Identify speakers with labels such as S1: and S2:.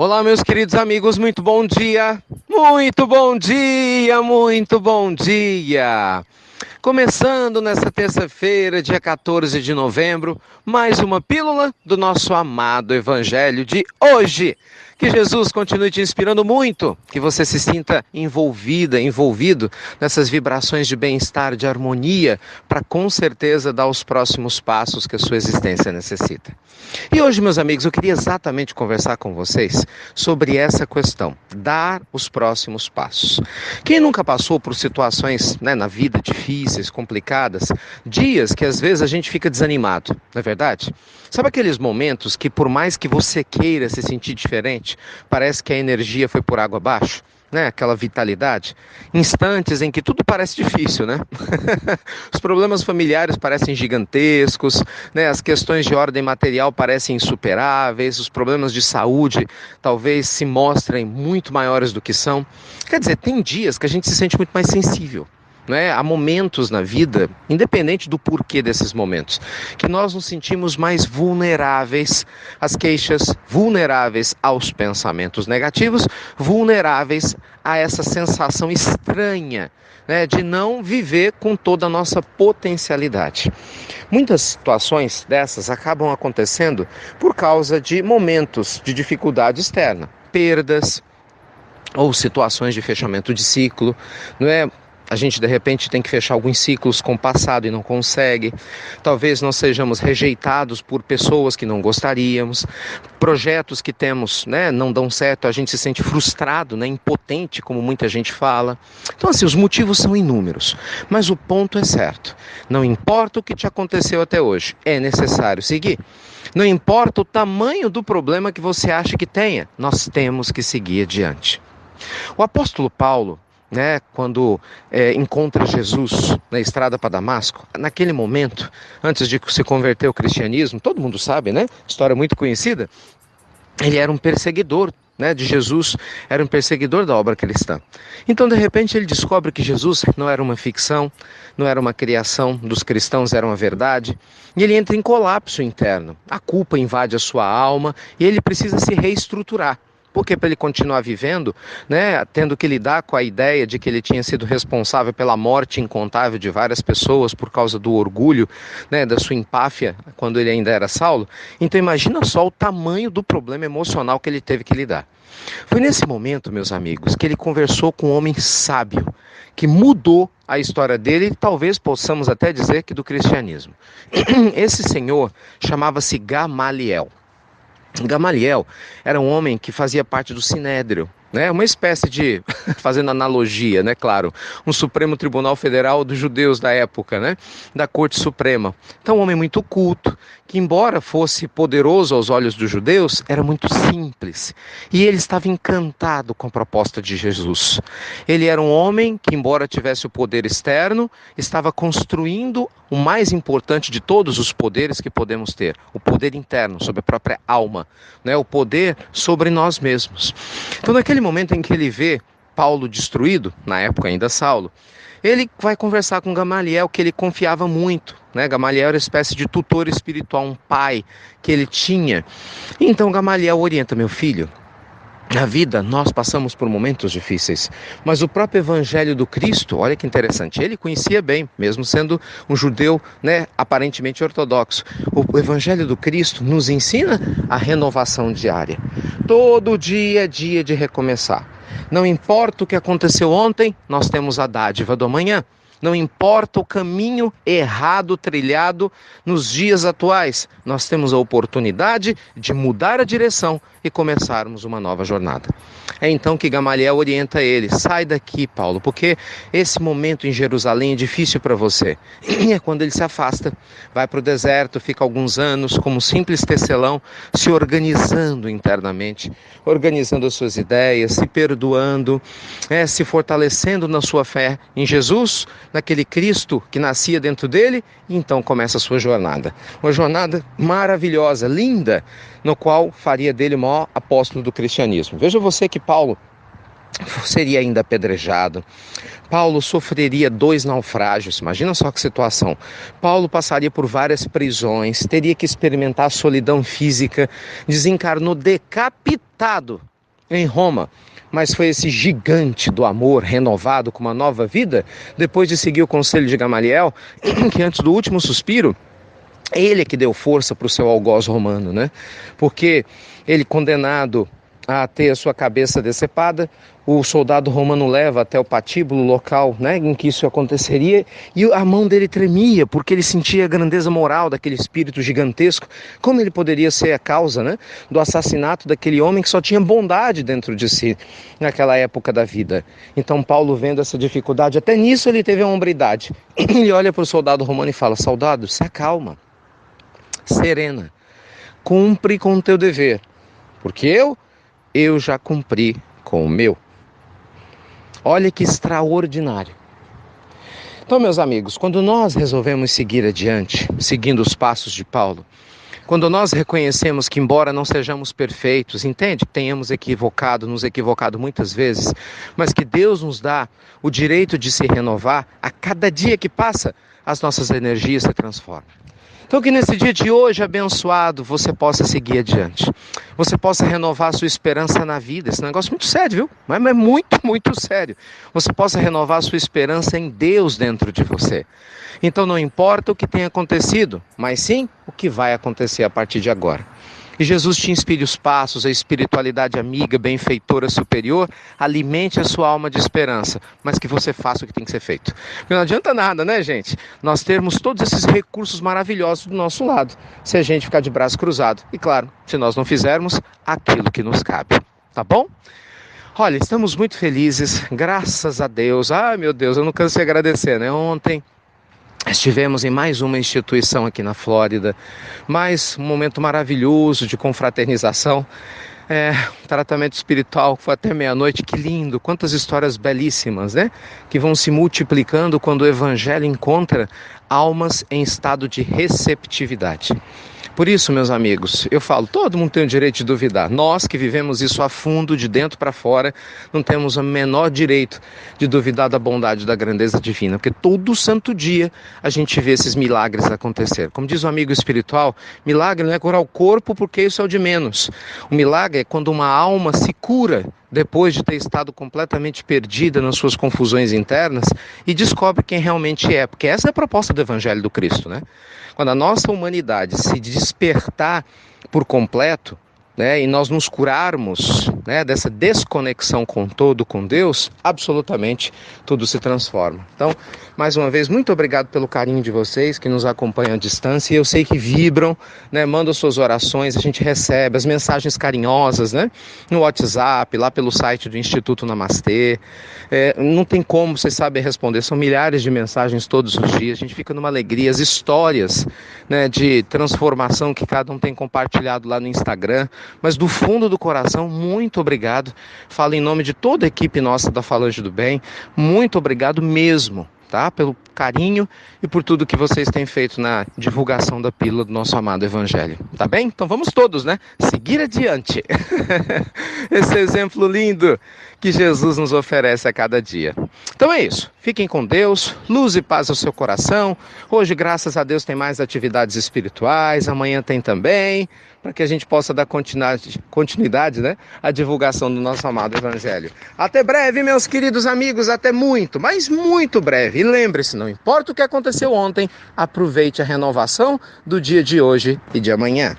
S1: Olá, meus queridos amigos, muito bom dia, muito bom dia, muito bom dia. Começando nesta terça-feira, dia 14 de novembro, mais uma pílula do nosso amado Evangelho de hoje. Que Jesus continue te inspirando muito, que você se sinta envolvido nessas vibrações de bem-estar, de harmonia, para com certeza dar os próximos passos que a sua existência necessita. E hoje, meus amigos, eu queria exatamente conversar com vocês sobre essa questão, dar os próximos passos. Quem nunca passou por situações, na vida difíceis, complicadas, dias que às vezes a gente fica desanimado, não é verdade? Sabe aqueles momentos que por mais que você queira se sentir diferente, parece que a energia foi por água abaixo? Aquela vitalidade, instantes em que tudo parece difícil, Os problemas familiares parecem gigantescos, As questões de ordem material parecem insuperáveis, os problemas de saúde talvez se mostrem muito maiores do que são. Quer dizer, tem dias que a gente se sente muito mais sensível. Há momentos na vida, independente do porquê desses momentos, que nós nos sentimos mais vulneráveis às queixas, vulneráveis aos pensamentos negativos, vulneráveis a essa sensação estranha, de não viver com toda a nossa potencialidade. Muitas situações dessas acabam acontecendo por causa de momentos de dificuldade externa, perdas ou situações de fechamento de ciclo, A gente, de repente, tem que fechar alguns ciclos com o passado e não consegue. Talvez nós sejamos rejeitados por pessoas que não gostaríamos. Projetos que temos, não dão certo, a gente se sente frustrado, impotente, como muita gente fala. Então, assim, os motivos são inúmeros. Mas o ponto é certo. Não importa o que te aconteceu até hoje, é necessário seguir. Não importa o tamanho do problema que você acha que tenha, nós temos que seguir adiante. O apóstolo Paulo, quando encontra Jesus na estrada para Damasco, naquele momento, antes de se converter ao cristianismo, todo mundo sabe, História muito conhecida, ele era um perseguidor, de Jesus, era um perseguidor da obra cristã. Então, de repente, ele descobre que Jesus não era uma ficção, não era uma criação dos cristãos, era uma verdade, e ele entra em colapso interno. A culpa invade a sua alma e ele precisa se reestruturar. Porque para ele continuar vivendo, tendo que lidar com a ideia de que ele tinha sido responsável pela morte incontável de várias pessoas por causa do orgulho, da sua empáfia, quando ele ainda era Saulo. Então imagina só o tamanho do problema emocional que ele teve que lidar. Foi nesse momento, meus amigos, que ele conversou com um homem sábio, que mudou a história dele e talvez possamos até dizer que do cristianismo. Esse senhor chamava-se Gamaliel. Gamaliel era um homem que fazia parte do Sinédrio, uma espécie de, fazendo analogia, claro, um Supremo Tribunal Federal dos judeus da época, da Corte Suprema. Então, um homem muito culto, que embora fosse poderoso aos olhos dos judeus, era muito simples. E ele estava encantado com a proposta de Jesus. Ele era um homem que, embora tivesse o poder externo, estava construindo o mais importante de todos os poderes que podemos ter, o poder interno, sobre a própria alma, o poder sobre nós mesmos. Então, naquele momento em que ele vê Paulo destruído, na época ainda Saulo, ele vai conversar com Gamaliel, que ele confiava muito. Gamaliel era uma espécie de tutor espiritual, um pai que ele tinha. Então Gamaliel orienta: meu filho, na vida nós passamos por momentos difíceis, mas o próprio Evangelho do Cristo, olha que interessante, ele conhecia bem, mesmo sendo um judeu, aparentemente ortodoxo. O Evangelho do Cristo nos ensina a renovação diária. Todo dia é dia de recomeçar. Não importa o que aconteceu ontem, nós temos a dádiva do amanhã. Não importa o caminho errado trilhado nos dias atuais, nós temos a oportunidade de mudar a direção e começarmos uma nova jornada. É então que Gamaliel orienta ele: sai daqui, Paulo, porque esse momento em Jerusalém é difícil para você. E é quando ele se afasta, vai para o deserto, fica alguns anos como um simples tecelão, se organizando internamente, organizando as suas ideias, se perdoando, se fortalecendo na sua fé em Jesus, naquele Cristo que nascia dentro dele, e então começa a sua jornada. Uma jornada maravilhosa, linda, no qual faria dele o maior apóstolo do cristianismo. Veja você que Paulo seria ainda apedrejado. Paulo sofreria 2 naufrágios, imagina só que situação. Paulo passaria por várias prisões, teria que experimentar a solidão física, desencarnou decapitado em Roma, mas foi esse gigante do amor renovado com uma nova vida, depois de seguir o conselho de Gamaliel, que antes do último suspiro, ele é que deu força para o seu algoz romano, né? Porque ele, condenado a ter a sua cabeça decepada, o soldado romano leva até o patíbulo local, né, em que isso aconteceria, e a mão dele tremia, porque ele sentia a grandeza moral daquele espírito gigantesco. Como ele poderia ser a causa, né, do assassinato daquele homem que só tinha bondade dentro de si naquela época da vida? Então Paulo, vendo essa dificuldade, até nisso ele teve a hombridade. Ele olha para o soldado romano e fala: soldado, se acalma, serena, cumpre com o teu dever, porque eu já cumpri com o meu. Olha que extraordinário. Então, meus amigos, quando nós resolvemos seguir adiante, seguindo os passos de Paulo, quando nós reconhecemos que, embora não sejamos perfeitos, entende? Tenhamos nos equivocado muitas vezes, mas que Deus nos dá o direito de se renovar, a cada dia que passa, as nossas energias se transformam. Então que nesse dia de hoje, abençoado, você possa seguir adiante. Você possa renovar a sua esperança na vida. Esse negócio é muito sério, viu? Mas é muito, muito sério. Você possa renovar a sua esperança em Deus dentro de você. Então não importa o que tenha acontecido, mas sim o que vai acontecer a partir de agora. E Jesus te inspire os passos, a espiritualidade amiga, benfeitora, superior, alimente a sua alma de esperança, mas que você faça o que tem que ser feito. Porque não adianta nada, né, gente? Nós termos todos esses recursos maravilhosos do nosso lado, se a gente ficar de braço cruzado. E claro, se nós não fizermos aquilo que nos cabe. Tá bom? Olha, estamos muito felizes, graças a Deus. Ai, meu Deus, eu não canso de agradecer, né? Ontem estivemos em mais uma instituição aqui na Flórida, mais um momento maravilhoso de confraternização, um tratamento espiritual que foi até meia-noite. Que lindo, quantas histórias belíssimas, né? Que vão se multiplicando quando o Evangelho encontra almas em estado de receptividade. Por isso, meus amigos, eu falo, todo mundo tem o direito de duvidar. Nós que vivemos isso a fundo, de dentro para fora, não temos o menor direito de duvidar da bondade, da grandeza divina, porque todo santo dia a gente vê esses milagres acontecer. Como diz um amigo espiritual, milagre não é curar o corpo, porque isso é o de menos. O milagre é quando uma alma se cura depois de ter estado completamente perdida nas suas confusões internas e descobre quem realmente é, porque essa é a proposta do Evangelho do Cristo, né? Quando a nossa humanidade se despertar por completo, né, e nós nos curarmos, né, dessa desconexão com todo, com Deus, absolutamente tudo se transforma. Então, mais uma vez, muito obrigado pelo carinho de vocês que nos acompanham à distância. E eu sei que vibram, né, mandam suas orações, a gente recebe as mensagens carinhosas, né, no WhatsApp, lá pelo site do Instituto Namastê. Não tem como, vocês sabem responder, são milhares de mensagens todos os dias, a gente fica numa alegria, as histórias, né, de transformação que cada um tem compartilhado lá no Instagram. Mas do fundo do coração, muito obrigado. Falo em nome de toda a equipe nossa da Falange do Bem. Muito obrigado mesmo, tá? Pelo carinho e por tudo que vocês têm feito na divulgação da pílula do nosso amado Evangelho. Tá bem? Então vamos todos, né? Seguir adiante. Esse exemplo lindo que Jesus nos oferece a cada dia. Então é isso. Fiquem com Deus, luz e paz ao seu coração. Hoje, graças a Deus, tem mais atividades espirituais. Amanhã tem também, para que a gente possa dar continuidade, né, à divulgação do nosso amado Evangelho. Até breve, meus queridos amigos, até muito, mas muito breve. E lembre-se, não importa o que aconteceu ontem, aproveite a renovação do dia de hoje e de amanhã.